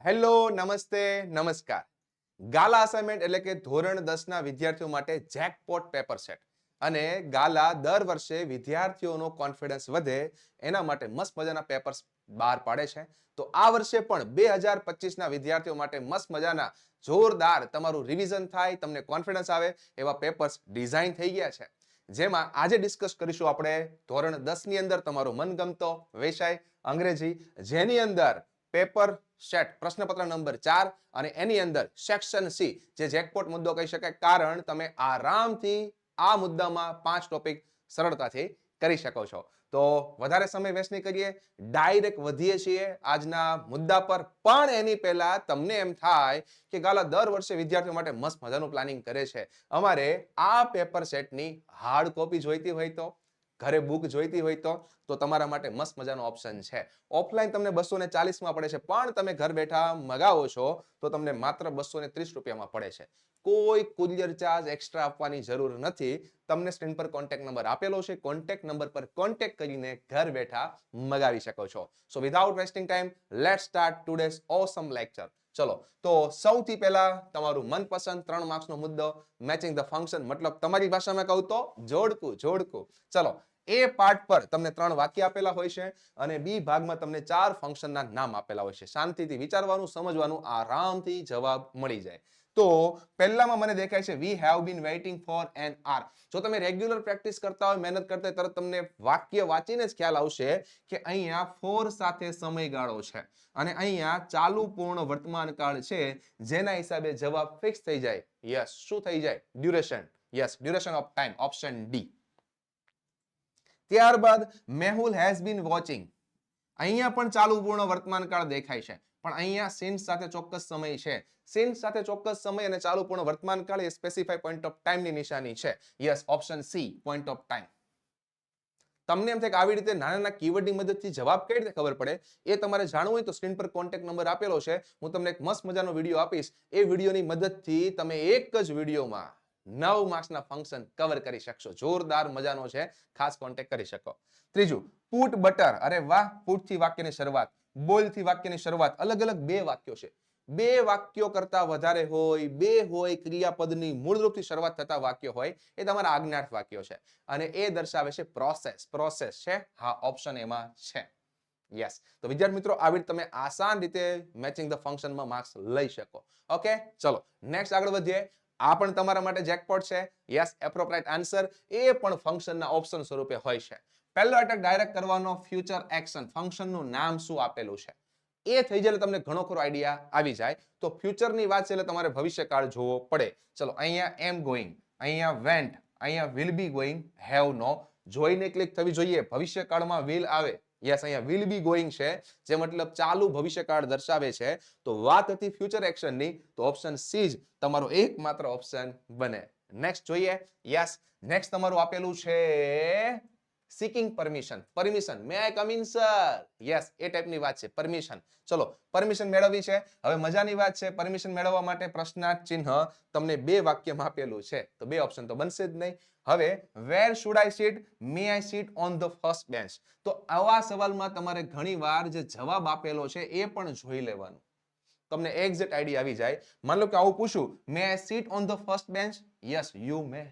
Hello, નમસ્તે, નમસ્કાર. ગાલા assignment એટલે કે ધોરણ 10 ના વિદ્યાર્થીઓ માટે જેકપોટ પેપર સેટ. અને ગાલા દર વર્ષે વિદ્યાર્થીઓનો કોન્ફિડન્સ વધે એના માટે મસ્ત મજાના પેપર્સ બહાર પાડે છે. તો આ વર્ષે પણ 2025 ના વિદ્યાર્થીઓ માટે મસ્ત મજાના જોરદાર તમારું રિવિઝન થાય, તમને કોન્ફિડન્સ આવે એવા પેપર્સ ડિઝાઇન થઈ ગયા છે. જેમાં આજે ડિસ્કસ કરીશું આપણે ધોરણ 10 ની અંદર તમારો મનગમતો વિષય અંગ્રેજી, જેની અંદર પેપર સેટ પ્રશ્નપત્ર નંબર 4 અને એની અંદર સેક્શન સી જે જેકપોટ મુદ્દો કહી શકાય, કારણ તમે આરામથી આ મુદ્દામાં 5 ટોપિક સરળતાથી કરી શકો છો. તો વધારે સમય વેસ્ટ નહીં કરીએ, ડાયરેક્ટ વધીએ છીએ આજના મુદ્દા પર. પણ એની પહેલા તમને એમ થાય કે ગાલા દર વર્ષે વિદ્યાર્થીઓ માટે મસ્ત મજાનું પ્લાનિંગ કરે છે, અમારે આ પેપર સેટની હાર્ડ કોપી જોઈતી હોય તો, ઘરે બુક જોઈતી હોય તો તમારા માટે મસ્ત મજાનો ઓપ્શન છે. ઓફલાઈન તમને 240 માં પડે છે, પણ તમે ઘર બેઠા મગાવો છો તો તમને માત્ર 230 રૂપિયામાં પડે છે. કોઈ કુરિયર ચાર્જ એક્સ્ટ્રા આપવાની જરૂર નથી. તમને સ્ક્રીન પર કોન્ટેક્ટ નંબર આપેલો છે, કોન્ટેક્ટ નંબર પર કોન્ટેક્ટ કરીને ઘર બેઠા મગાવી શકો છો. So without wasting time, let's start today's awesome lecture. ચલો, તો સૌથી પહેલા તમારું મનપસંદ 3 માર્ક્સનો મુદ્દો, મેચિંગ ધ ફંક્શન, મતલબ તમારી ભાષામાં કહું તો જોડકું. ચલો, એ પાર્ટ પર તમને 3 વાક્ય આપેલા હોય છે અને બી ભાગમાં તમને 4 ફંક્શનના નામ આપેલા હોય છે. શાંતિથી વિચારવાનું, સમજવાનું, આરામથી જવાબ મળી જાય. તો પહેલામાં મને દેખાય છે we have been waiting for an hour. જો તમે રેગ્યુલર પ્રેક્ટિસ કરતા હોય, મહેનત કરતા હોય, તરત તમને વાક્ય વાંચીને જ ખ્યાલ આવશે કે અહીંયા ફોર સાથે સમયગાળો છે અને અહીંયા ચાલુ પૂર્ણ વર્તમાન કાળ છે, જેના હિસાબે જવાબ ફિક્સ થઈ જાય. યસ, શું થઈ જાય? Duration. Yes, duration of time, option D. ત્યારબાદ મેહુલ હેઝ બીન વોચિંગ. અહીંયા પણ ચાલુ પૂર્ણ વર્તમાન કાળ દેખાય છે, પણ અહીંયા સિન્સ સાથે ચોક્કસ સમય છે. સિન્સ સાથે ચોક્કસ સમય અને ચાલુ પૂર્ણ વર્તમાન કાળ એ સ્પેસિફાઈ પોઈન્ટ ઓફ ટાઈમની નિશાની છે. Yes, option C, point of time. તમને એમ થાય કે આવી રીતે નાના નાના કીવર્ડની મદદથી જવાબ કઈ રીતે ખબર પડે, એ તમારે જાણવું હોય તો સ્ક્રીન પર કોન્ટેક્ટ નંબર આપેલો છે. હું તમને એક મસ્ત મજાનો વિડીયો આપીશ. એ વિડીયોની મદદથી તમે એક જ વિડીયોમાં 9 માર્ક્સના ફંક્શન કવર કરી શકશો. જોરદાર મજાનો છે, ખાસ કોન્ટેક્ટ કરી શકો. ત્રીજું, પુટ બટર. અરે વાહ, પુટ થી વાક્યની શરૂઆત, બોલ થી વાક્યની શરૂઆત. અલગ અલગ બે વાક્યો છે. બે વાક્યો કરતા વધારે હોય, બે હોય, ક્રિયાપદની મૂળરૂપથી શરૂઆત થતા વાક્યો હોય, એ તમારા આજ્ઞાર્થ વાક્યો છે અને એ દર્શાવે છે પ્રોસેસ છે. હા, ઓપ્શન એમાં છે. યસ. તો વિદ્યાર્થી મિત્રો, આવી રીતે તમે આસાન રીતે મેચિંગ ધ ફંક્શનમાં માર્ક્સ લઈ શકો. ઓકે, ચલો નેક્સ્ટ આગળ વધીએ. આ પણ તમારા માટે જેકપોટ છે. યસ, એપ્રોપ્રિએટ આન્સર એ પણ ફંક્શનના ઓપ્શન સ્વરૂપે હોય છે. પહેલો અટેક ડાયરેક્ટ કરવાનો ફ્યુચર એક્શન. ફંક્શનનું નામ શું આપેલું છે એ થઈ જાય તમને ઘણો ખરો આઈડિયા આવી જાય. તો ફ્યુચરની વાત છે એટલે તમારે ભવિષ્યકાળ જોવો પડે. ચલો, અહીંયા એમ ગોઈંગ, અહીંયા વેન્ટ, અહીંયા will be going, have no. જોઈને ક્લિક થવી જોઈએ. ભવિષ્યકાળમાં વિલ આવે. યસ, અહીંયા વિલ બી ગોઈંગ છે, જે મતલબ ચાલુ ભવિષ્યકાળ દર્શાવે છે. તો વાત હતી ફ્યુચર એક્શનની, તો ઓપ્શન સી જ તમારો એકમાત્ર ઓપ્શન બને. નેક્સ્ટ જોઈએ. યસ, નેક્સ્ટ તમારું આપેલું છે seeking permission. Permission, may I come in sir. Yes, એ ટાઈપની વાત છે, પરમિશન. ચલો, પરમિશન મેળવવી છે. હવે મજાની વાત છે, પરમિશન મેળવવા માટે પ્રશ્નાર્થ ચિહ્ન તમને બે વાક્યમાં આપેલું છે, તો બે ઓપ્શન તો બનશે જ નહીં. હવે where should I sit, may I sit on the first bench. તો આવા સવાલમાં તમારે ઘણીવાર જે જવાબ આપેલો છે એ પણ જોઈ લેવાનું, તમને એક્ઝેક્ટ આઈડિયા આવી જાય. માન લો કે આવું પૂછું, may I sit on the first bench. Yes, you may.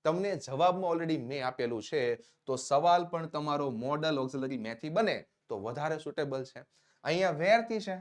તમને જવાબમાં ઓલરેડી મે આપેલું છે, તો સવાલ પણ તમારો મોડલ ઓક્સિલરી મેથી બને તો વધારે સુટેબલ છે. અહીંયા વેર થી છે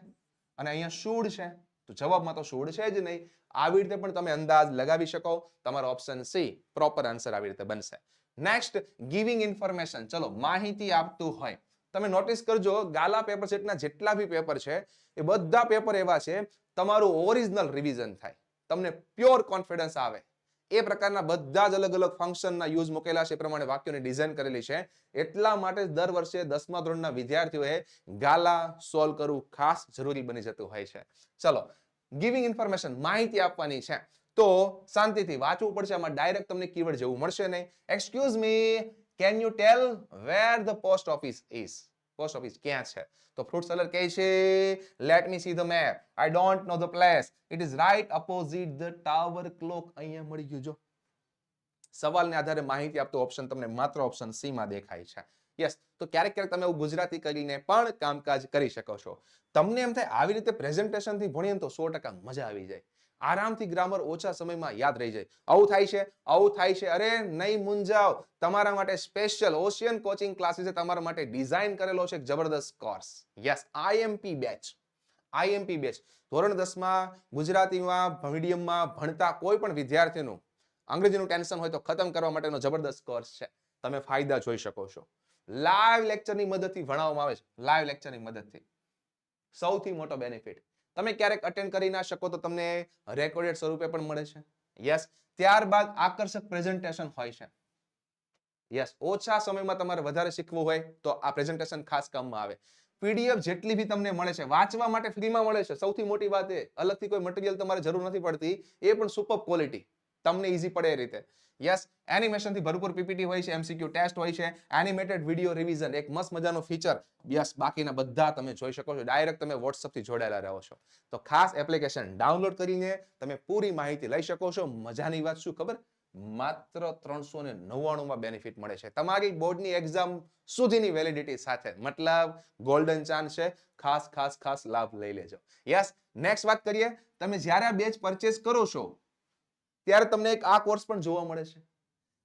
અને અહીંયા શુડ છે, તો જવાબમાં તો શુડ છે જ નહીં. આવી રીતે પણ તમે અંદાજ લગાવી શકો. તમારો ઓપ્શન સી પ્રોપર આન્સર આવી રીતે બનશે. Next, giving information. ચલો, માહિતી આપતું હોય. તમે નોટિસ કરજો, ગાલા પેપર સેટના જેટલા બી પેપર છે એ બધા પેપર એવા છે, તમારું ઓરિજિનલ રિવિઝન થાય, તમને પ્યોર કોન્ફિડન્સ આવે એ પ્રકારના બધા જ અલગ અલગ ફંક્શનના યુઝ મૂકેલા છે, એ પ્રમાણે વાક્યોની ડિઝાઇન કરેલી છે. એટલા માટે દર વર્ષે 10મા ધોરણના વિદ્યાર્થીઓએ ગાલા સોલ્વ કરવું ખાસ જરૂરી બની જતું હોય છે. ચલો, ગિવિંગ ઇન્ફોર્મેશન, માહિતી આપવાની છે, તો શાંતિથી વાંચવું પડશે. આમાં ડાયરેક્ટ તમને કીવર્ડ જેવું મળશે નહીં. Excuse me, can you tell where the post office is. Post office ક્યાં છે? તો ફ્રૂટ સેલર કહે છે, let me see the map, I don't know the place, it is right opposite the tower clock. અહીંયા મળી ગયું. જો સવાલને આધારે માહિતી આપતો ઓપ્શન તમને માત્ર ઓપ્શન સી માં દેખાય છે. યસ, તો ક્યારેક ક્યારેક તમે એવું ગુજરાતી કરીને પણ કામકાજ કરી શકો છો. તમને એમ થાય આવી રીતે પ્રેઝન્ટેશનથી ભણીએ તો 100% મજા આવી જાય, આરામથી ગ્રામર ઓછા સમયમાં યાદ રહી જાય. આવું થાય છે, અરે નહીં મૂંઝાવ, તમારા માટે સ્પેશિયલ ઓશિયન કોચિંગ ક્લાસીસે તમારા માટે ડિઝાઇન કરેલો છે એક જબરદસ્ત કોર્સ. Yes, IMP batch. ધોરણ 10માં ગુજરાતીમાં મીડિયમમાં ભણતા કોઈ પણ વિદ્યાર્થીનું અંગ્રેજીનું ટેન્શન હોય તો ખતમ કરવા માટેનો જબરદસ્ત કોર્સ છે. તમે ફાયદા જોઈ શકો છો. લાઈવ લેક્ચરની મદદથી ભણાવવામાં આવે છે. લાઈવ લેક્ચરની મદદથી સૌથી મોટો બેનિફિટ, તમે ક્યારેક અટેન્ડ કરી ના શકો તો તમને રેકોર્ડેડ સ્વરૂપે પણ મળે છે. યસ, ત્યારબાદ આકર્ષક પ્રેઝન્ટેશન હોય છે. યસ, ઓછા સમયમાં તમારે વધારે શીખવું હોય તો આ પ્રેઝન્ટેશન ખાસ કામમાં આવે. પીડીએફ જેટલી બી તમને મળે છે વાંચવા માટે ફ્રીમાં મળે છે. સૌથી મોટી વાત એ, અલગથી કોઈ મટીરિયલ તમારે જરૂર નથી પડતી, એ પણ સુપર ક્વોલિટી, તમને ઈઝી પડે એ રીતે. યસ, એનિમેશન થી ભરપૂર પીપીટી હોય છે, એમસીક્યુ ટેસ્ટ હોય છે, એનિમેટેડ વિડિયો રિવિઝન એક મસ્ત મજાનો ફીચર. યસ, બાકીના બધા તમે જોઈ શકો છો. ડાયરેક્ટ તમે WhatsApp થી જોડાયેલા રહો છો. તો ખાસ એપ્લિકેશન ડાઉનલોડ કરીને તમે પૂરી માહિતી લઈ શકો છો. મજાની વાત શું ખબર, માત્ર 399 માં બેનિફિટ મળે છે તમારી બોર્ડની એક્ઝામ સુધીની વેલિડિટી સાથે. મતલબ ગોલ્ડન ચાન્સ છે, ખાસ લાભ લઈ લેજો. યસ, નેક્સ્ટ વાત કરીએ. તમે જ્યારે આ બેચ પરચેસ કરો છો ત્યારે તમને એક આ કોર્સ પણ જોવા મળે છે.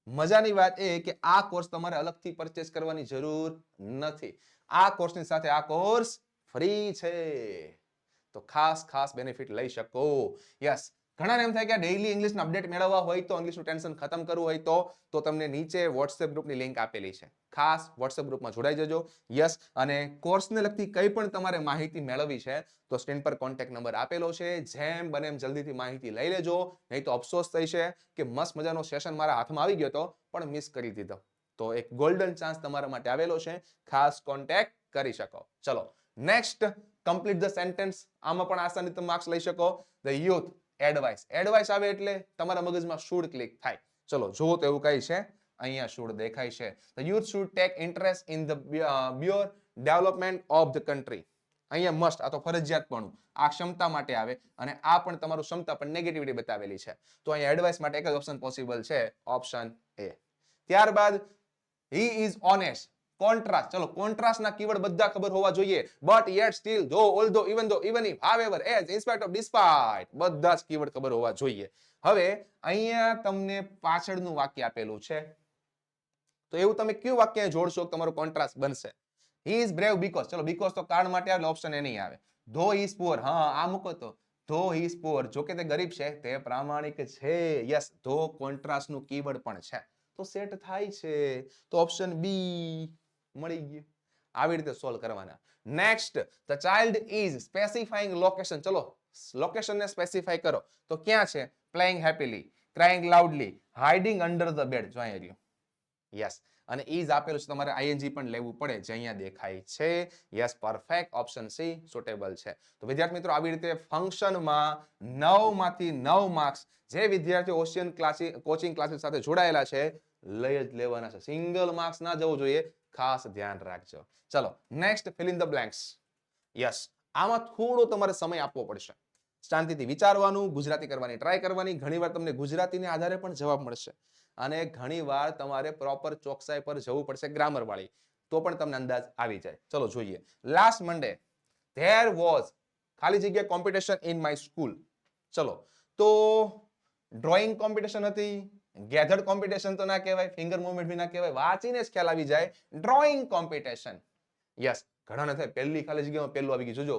મજાની વાત એ કે આ કોર્સ તમારે અલગથી પરચેસ કરવાની જરૂર નથી. આ કોર્સની સાથે આ કોર્સ ફ્રી છે. તો ખાસ બેનિફિટ લઈ શકો. યસ, ઘણાને એમ થાય કે ડેઈલી ઇંગ્લિશના અપડેટ મેળવવા હોય તો, ઇંગ્લિશનું ટેન્શન ખતમ કરવું હોય તો તમને નીચે WhatsApp ગ્રુપની લિંક આપેલી છે. ખાસ WhatsApp ગ્રુપમાં જોડાઈ જજો. યસ, અને કોર્સને લગતી કંઈ પણ તમારે માહિતી મેળવવી છે તો સ્ક્રીન પર કોન્ટેક્ટ નંબર આપેલો છે. જેમ બને એમ જલ્દીથી માહિતી લઈ લેજો, નહીં તો અફસોસ થઈ છે કે મસ્ત મજાનો સેશન મારા હાથમાં આવી ગયો તો પણ મિસ કરી દીધો. તો એક ગોલ્ડન ચાન્સ તમારા માટે આવેલો છે, ખાસ કોન્ટેક્ટ કરી શકો. ચલો નેક્સ્ટ, કમ્પ્લીટ ધ સેન્ટેન્સ. આમાં પણ આસાનીથી માર્ક્સ લઈ શકો. ધ યુથ એડવાઇસ આવે એટલે તમારા મગજમાં શુડ ક્લિક થાય. ચલો જુઓ તો એવું કઈ છે, અહીંયા શુડ દેખાય છે. The youth should take interest in the pure development of the country. અહીંયા મસ્ટ, આ તો ફરજિયાત પણ આ ક્ષમતા માટે આવે, અને આ પણ તમારું ક્ષમતા પણ નેગેટિવિટી બતાવેલી છે. તો અહીંયા એડવાઇસ માટે એક જ ઓપ્શન પોસિબલ છે, ઓપ્શન એ. ત્યારબાદ હી ઇઝ ઓનેસ્ટ. કોન્ટ્રાસ્ટ, ચલો કોન્ટ્રાસ્ટના કીવર્ડ બધા ખબર હોવા જોઈએ. But yet still though although even if however as in spite of despite, બધા જ કીવર્ડ ખબર હોવા જોઈએ. હવે અહીંયા તમને પાછળનું વાક્ય આપેલું છે, તો એવું તમે કયું વાક્ય જોડશો તમારો કોન્ટ્રાસ્ટ બનશે. હી ઇઝ બ્રેવ બીકોઝ, ચલો બીકોઝ તો કારણ માટે આવે, ઓપ્શન એ નહીં આવે. ધો હી ઇઝ પુઅર, હા આ મૂકો તો ધો હી ઇઝ પુઅર, જો કે તે ગરીબ છે તે પ્રામાણિક છે. યસ, ધો કોન્ટ્રાસ્ટનું કીવર્ડ પણ છે તો સેટ થાય છે. તો ઓપ્શન બી મળી ગયું. આવી રીતે સોલ્વ કરવાના. Next, the child is specifying location. ચલો લોકેશનને સ્પેસિફાઈ કરો તો ક્યાં છે? Playing happily, crying loudly, hiding under the bed. જો અહીંયા રહ્યું. યસ, અને ઇઝ આપેલું છે, તમારે આઈએનજી પણ લેવું પડે, જે અહીંયા દેખાય છે. Yes, perfect, option C suitable છે. તો વિદ્યાર્થી મિત્રો, આવી રીતે ફંક્શનમાં 9 માંથી 9 માર્ક્સ જે વિદ્યાર્થીઓ ઓશિયન કોચિંગ ક્લાસીસ સાથે જોડાયેલા છે લઈ જ લેવાના છે. સિંગલ માર્ક્સ ના જવું જોઈએ, ખાસ ધ્યાન રાખજો. ચલો next, fill in the blanks. Yes, આમાં થોડો તમારે સમય આપવો પડશે, શાંતિથી વિચારવાનું, ગુજરાતી કરવાની ટ્રાય કરવાની. ઘણીવાર તમને ગુજરાતીને આધારે પણ જવાબ મળશે, અને ઘણીવાર તમારે પ્રોપર ચોકસાઈ પર જવું પડશે ગ્રામર વાળી, તો પણ તમને અંદાજ આવી જાય. ચલો જોઈએ. લાસ્ટ મંડે ધેર વોઝ ખાલી જગ્યા કોમ્પિટિશન ઇન માય સ્કૂલ. ચલો તો ડ્રોઈંગ કોમ્પિટિશન હતી, ગેધર્ડ કોમ્પિટિશન તો ના કહેવાય, ફિંગર મુવમેન્ટ બી ના કહેવાય, વાંચીને જ ખ્યાલ આવી જાય ડ્રોઈંગ કોમ્પિટિશન. યસ, ઘણાને થાય પહેલી ખાલી જગ્યામાં પહેલું આવી ગયું. જોજો,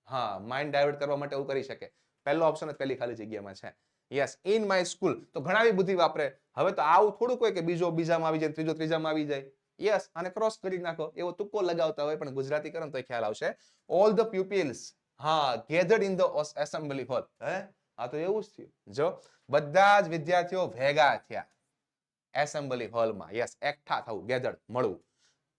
હા, માઇન્ડ ડાયવર્ટ કરવા માટે એવું કરી શકે. પહેલો ઓપ્શન જ પહેલી ખાલી જગ્યામાં છે. યસ, ઇન માય સ્કૂલ, તો ઘણા બી બુદ્ધિ વાપરે. હવે તો આવું થોડુંક હોય કે બીજો બીજામાં આવી જાય, ત્રીજો ત્રીજામાં આવી જાય. યસ, અને ક્રોસ કરી નાખો, એવો તુક્કો લગાવતા હોય, પણ ગુજરાતી કરો તો ખ્યાલ આવશે. ઓલ ધ પ્યુપિલ્સ, હા, gathered in the assembly hall. હે, આ તો એવું જ થયું. જો બધા જ વિદ્યાર્થીઓ ભેગા થયા એસેમ્બલી હોલમાં. યસ, એકઠા થવું, ગેધર્ડ, મળવું.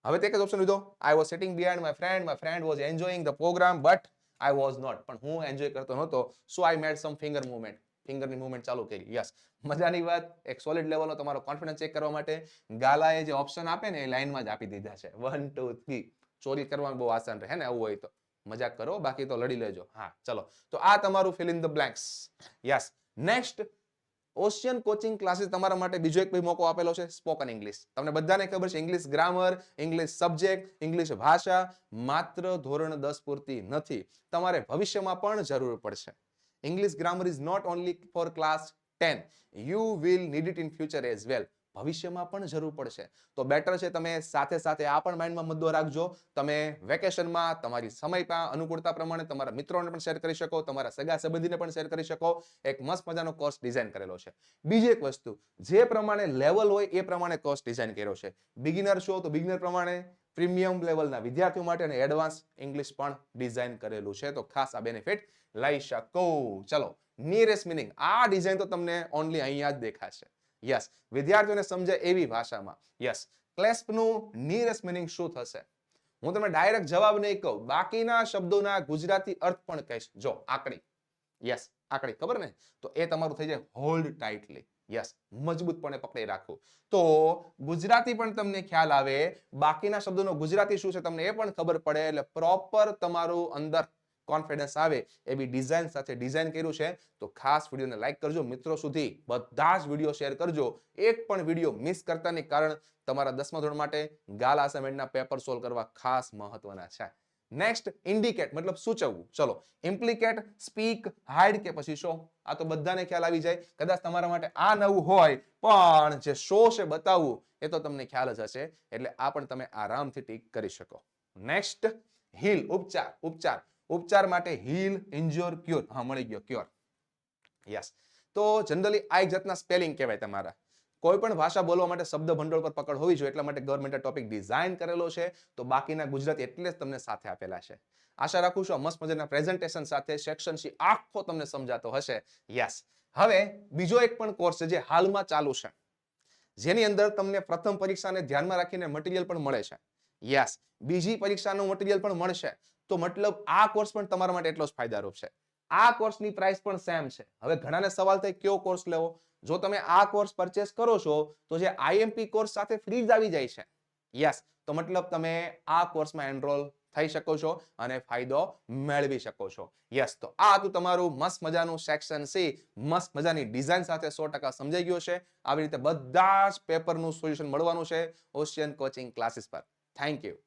હવે તે એક જ ઓપ્શન લીધો. I was sitting behind my friend was enjoying the program but I was not. પણ હું એન્જોય કરતો નહોતો, so I made some finger movement. ફિંગરની મૂવમેન્ટ ચાલુ કરી. યસ, મજાની વાત. એક સોલિડ લેવલનો તમારો કોન્ફિડન્સ ચેક કરવા માટે ગાલાએ જે ઓપ્શન આપે ને એ લાઈનમાં જ આપી દીધા છે. 1 2 3. ચોરી કરવાનું બહુ આસાન રહે ને, આવું હોય તો મજાક કરો, બાકી તો લડી લેજો. હા ચલો, તો આ તમારું fill in the blanks. Yes, next, ocean coaching classes તમારા માટે બીજો એક મોકો આપેલો છે, સ્પોકન ઇંગ્લિશ. તમને બધાને ખબર છે English grammar, English subject, English ભાષા માત્ર ધોરણ 10 પૂરતી નથી, તમારે ભવિષ્યમાં પણ જરૂર પડશે. English grammar is not only for class 10, you will need it in future as well. ભવિષ્યમાં પણ જરૂર પડશે. તો બેટર છે તમે સાથે સાથે આ પણ માઇન્ડમાં મુદ્દો રાખજો. તમે વેકેશનમાં તમારી સમય અનુકૂળતા પ્રમાણે તમારા મિત્રોને પણ શેર કરી શકો, તમારા સગા સંબંધીને પણ શેર કરી શકો. એક મસ્ત મજાનો કોર્સ ડિઝાઇન કરેલો છે. બીજી એક વસ્તુ, જે પ્રમાણે લેવલ હોય એ પ્રમાણે કોર્સ ડિઝાઇન કર્યો છે. બિગિનર છો તો બિગિનર પ્રમાણે, પ્રીમિયમ લેવલના વિદ્યાર્થીઓ માટે અને એડવાન્સ ઇંગ્લિશ પણ ડિઝાઇન કરેલું છે. તો ખાસ આ બેનિફિટ લઈ શકો. ચલો, નિયરેસ્ટ મિનિંગ, આ ડિઝાઇન તો તમને ઓનલી અહીંયા જ દેખાશે. યસ, વિદ્યાર્થીઓને સમજે એવી ભાષામાં. યસ, ક્લેસ્પનું નિયરેસ્ટ મિનિંગ શું થશે? હું તમને ડાયરેક્ટ જવાબ નહીં કહું, બાકીના શબ્દોના ગુજરાતી અર્થ પણ કહીશ. જો આકડી, યસ આકડી, ખબર ને? તો એ તમારું થઈ જાય હોલ્ડ ટાઇટલી. યસ, મજબૂતપણે પકડી રાખવું. તો ગુજરાતી પણ તમને ખ્યાલ આવે, બાકીના શબ્દોનો ગુજરાતી શું છે તમને એ પણ ખબર પડે, એટલે પ્રોપર તમારું અંદર કોન્ફિડન્સ આવે એવી ડિઝાઇન સાથે ડિઝાઇન કર્યું છે. તો ખાસ વિડીયોને લાઈક કરજો, મિત્રો સુધી બધા જ વિડીયો શેર કરજો. એક પણ વિડીયો મિસ કરતા નહીં, કારણ તમારા 10મા ધોરણ માટે ગાલા અસાઇનમેન્ટના પેપર સોલ્વ કરવા ખાસ મહત્વના છે. નેક્સ્ટ, ઇન્ડિકેટ મતલબ સૂચવવું. ચલો, ઇમ્પ્લિકેટ, સ્પીક, હાઇડ કે પછી શો, આ તો બધાને ખ્યાલ આવી જાય. કદાચ તમારા માટે આ નવું હોય, પણ જે શો છે બતાવવું એ તો તમને ખ્યાલ જ હશે, એટલે આ પણ તમે આરામથી ટીક કરી શકો. નેક્સ્ટ, હીલ, ઉપચાર. ઉપચાર માટે હીલ, ઇન્જોર, ક્યોર. હા, મળી ગયો, ક્યોર. યસ. તો જનરલી આ એક જાતના સ્પેલિંગ કહેવાય તમારા. કોઈ પણ ભાષા બોલવા માટે શબ્દ ભંડોળ પર પકડ હોવી જોઈએ, એટલા માટે ગવર્મેન્ટે ટોપિક ડિઝાઇન કરેલો છે. તો બાકીના ગુજરાતી એટલે જ તમને સાથે આપેલા છે. આશા રાખું છું મસ્ત મજાના પ્રેઝન્ટેશન સાથે સેક્શન સી આખો તમને સમજાતો હશે. યસ. હવે બીજો એક પણ કોર્સ છે જે હાલમાં ચાલુ છે, જેની અંદર તમને પ્રથમ પરીક્ષાને ધ્યાનમાં રાખીને મટીરિયલ પણ મળે છે. યસ, બીજી પરીક્ષાનું મટીરિયલ પણ મળશે. તો મતલબ આ કોર્સ પણ તમારા માટે એટલો જ ફાયદારૂપ છે. આ કોર્સની પ્રાઇસ પણ સેમ છે. હવે ઘણાને સવાલ થાય કયો કોર્સ લેવો? જો તમે આ કોર્સ પરચેસ કરો છો તો જે આઈએમપી કોર્સ સાથે ફ્રી જ આવી જાય છે. યસ, તો મતલબ તમે આ કોર્સમાં એનરોલ થઈ શકો છો અને ફાયદો મેળવી શકો છો. યસ, તો આ હતું તમારું મસ્ત મજાનું સેક્શન સી. મસ્ત મજાની ડિઝાઇન સાથે 100% સમજાઈ ગયો છે. આવી રીતે બધા જ પેપરનું સોલ્યુશન મળવાનું છે ઓશિયન કોચિંગ ક્લાસીસ પર. Thank you.